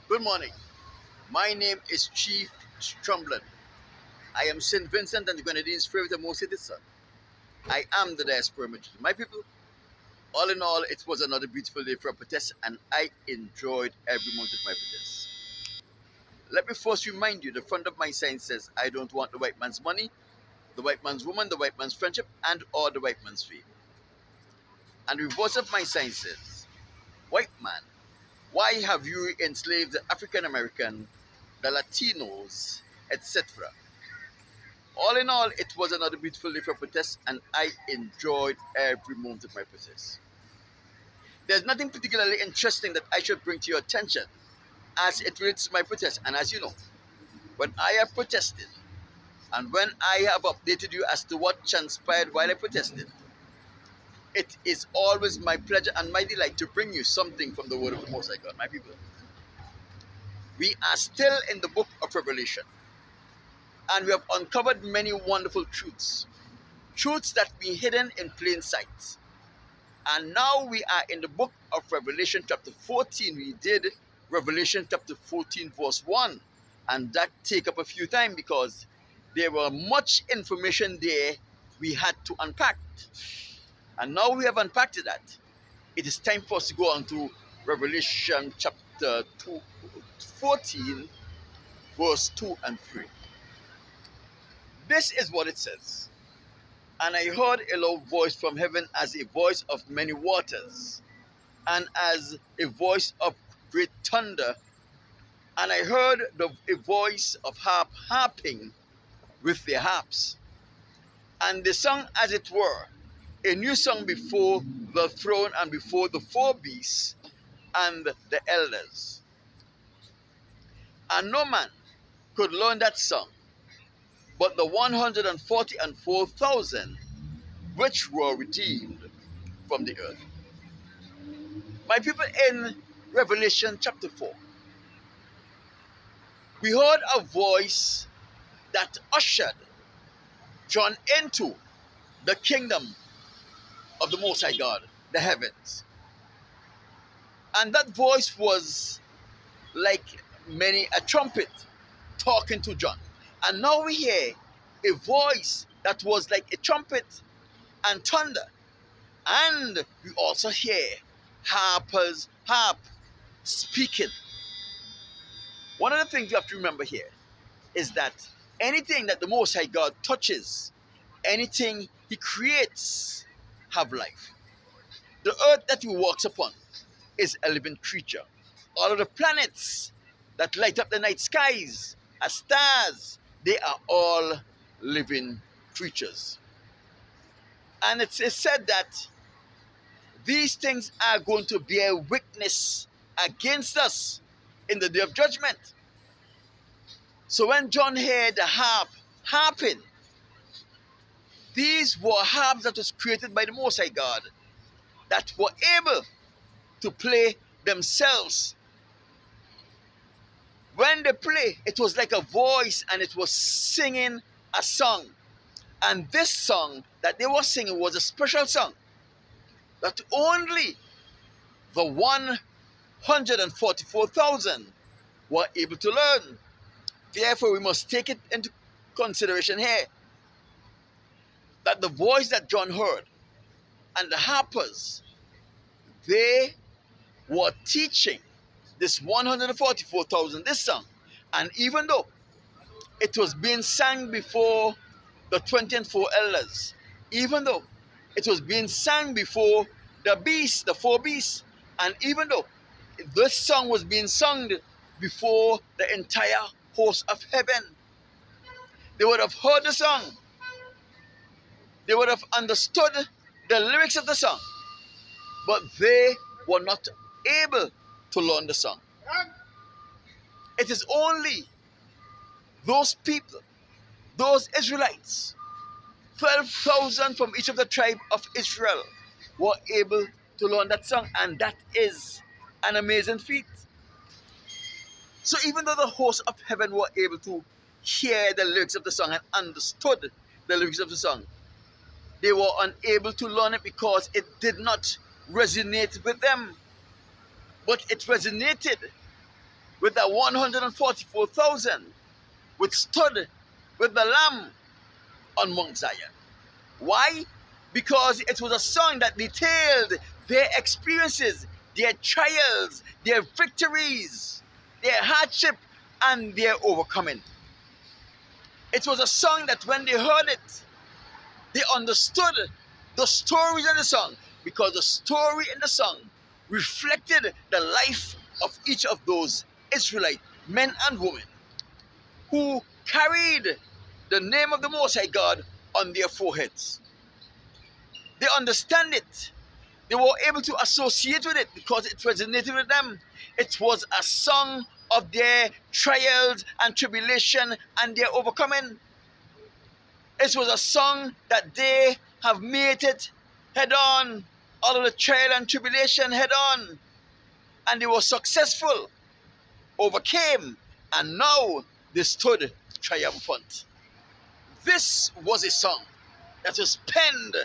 Good morning. My name is Chief Strumblin. I am St. Vincent and the Grenadines' favorite and most hated son. I am the diaspora major. My people, all in all, it was another beautiful day for a protest and I enjoyed every moment of my protest. Let me first remind you the front of my sign says, I don't want the white man's money, the white man's woman, the white man's friendship, and or the white man's fame. And the reverse of my sign says, white man, why have you enslaved the African American, the Latinos, etc.? All in all, it was another beautiful day for protest, and I enjoyed every moment of my protest. There's nothing particularly interesting that I should bring to your attention as it relates to my protest. And as you know, when I have protested and when I have updated you as to what transpired while I protested, it is always my pleasure and my delight to bring you something from the word of the Most High God, my people. We are still in the book of Revelation, and we have uncovered many wonderful truths, truths that have been hidden in plain sight. And now we are in the book of Revelation chapter 14. We did Revelation chapter 14 verse 1. And that take up a few time because there were much information there we had to unpack. And now we have unpacked that. It is time for us to go on to Revelation chapter 14 verse 2 and 3. This is what it says. And I heard a loud voice from heaven as a voice of many waters, and as a voice of great thunder, and I heard a voice of harping with their harps, and they sung as it were a new song before the throne and before the four beasts and the elders. And no man could learn that song but the 144,000 which were redeemed from the earth. My people, in Revelation chapter 4, we heard a voice that ushered John into the kingdom of the Most High God, the heavens. And that voice was like a trumpet talking to John. And now we hear a voice that was like a trumpet and thunder. And we also hear harp speaking. One of the things you have to remember here is that anything that the Most High God touches, anything He creates, have life. The earth that He walks upon is a living creature. All of the planets that light up the night skies as stars, they are all living creatures. And it's said that these things are going to bear witness against us in the day of judgment. So when John heard the harping, these were harps that was created by the Most High God that were able to play themselves. When they play, it was like a voice and it was singing a song. And this song that they were singing was a special song that only the 144,000 were able to learn. Therefore, we must take it into consideration here that the voice that John heard and the harpers, they were teaching this 144,000 this song. And even though it was being sung before the 24 elders, even though it was being sung before the beasts, the four beasts, and even though this song was being sung before the entire host of heaven, they would have heard the song, they would have understood the lyrics of the song, but they were not able to learn the song. It is only those people, those Israelites, 12,000 from each of the tribe of Israel were able to learn that song, and that is an amazing feat. So even though the hosts of heaven were able to hear the lyrics of the song and understood the lyrics of the song, they were unable to learn it because it did not resonate with them. But it resonated with the 144,000 which stood with the Lamb on Mount Zion. Why? Because it was a song that detailed their experiences, their trials, their victories, their hardship, and their overcoming. It was a song that when they heard it, they understood the stories in the song, because the story in the song reflected the life of each of those Israelite men and women who carried the name of the Most High God on their foreheads. They understand it. They were able to associate with it because it resonated with them. It was a song of their trials and tribulation and their overcoming. It was a song that they have made it head on, all of the trial and tribulation head on, and they were successful, overcame, and now they stood triumphant. This was a song that was penned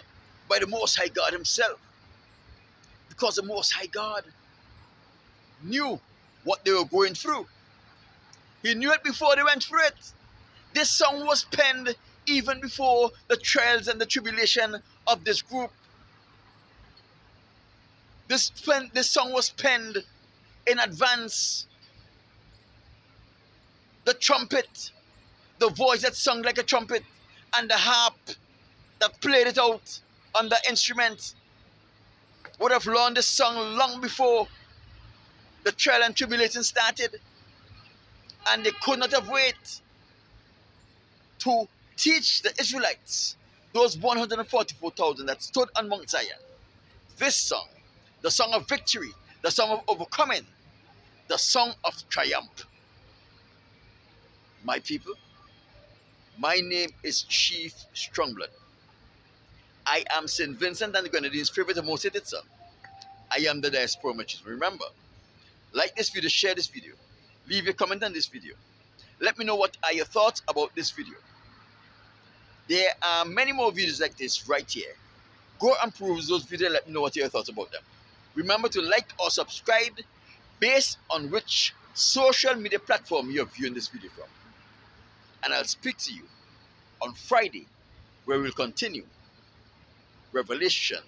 by the Most High God Himself, because the Most High God knew what they were going through. He knew it before they went through it. This song was penned even before the trials and the tribulation of this group. This song was penned in advance. The trumpet, the voice that sung like a trumpet, and the harp that played it out on the instrument would have learned this song long before the trial and tribulation started, and they could not have waited to teach the Israelites, those 144,000 that stood on Mount Zion, this song, the song of victory, the song of overcoming, the song of triumph. My people, my name is Chief Strongblood. I am St. Vincent and the Grenadines' favorite and most hated son. I am the diaspora magician. Remember, like this video, share this video, leave your comment on this video. Let me know what are your thoughts about this video. There are many more videos like this right here. Go and peruse those videos and let me know what your thoughts about them. Remember to like or subscribe based on which social media platform you're viewing this video from. And I'll speak to you on Friday, where we'll continue Revelation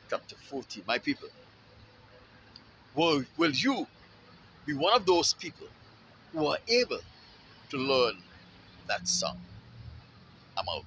chapter 40. My people, will you be one of those people who are able to learn that song? I'm out.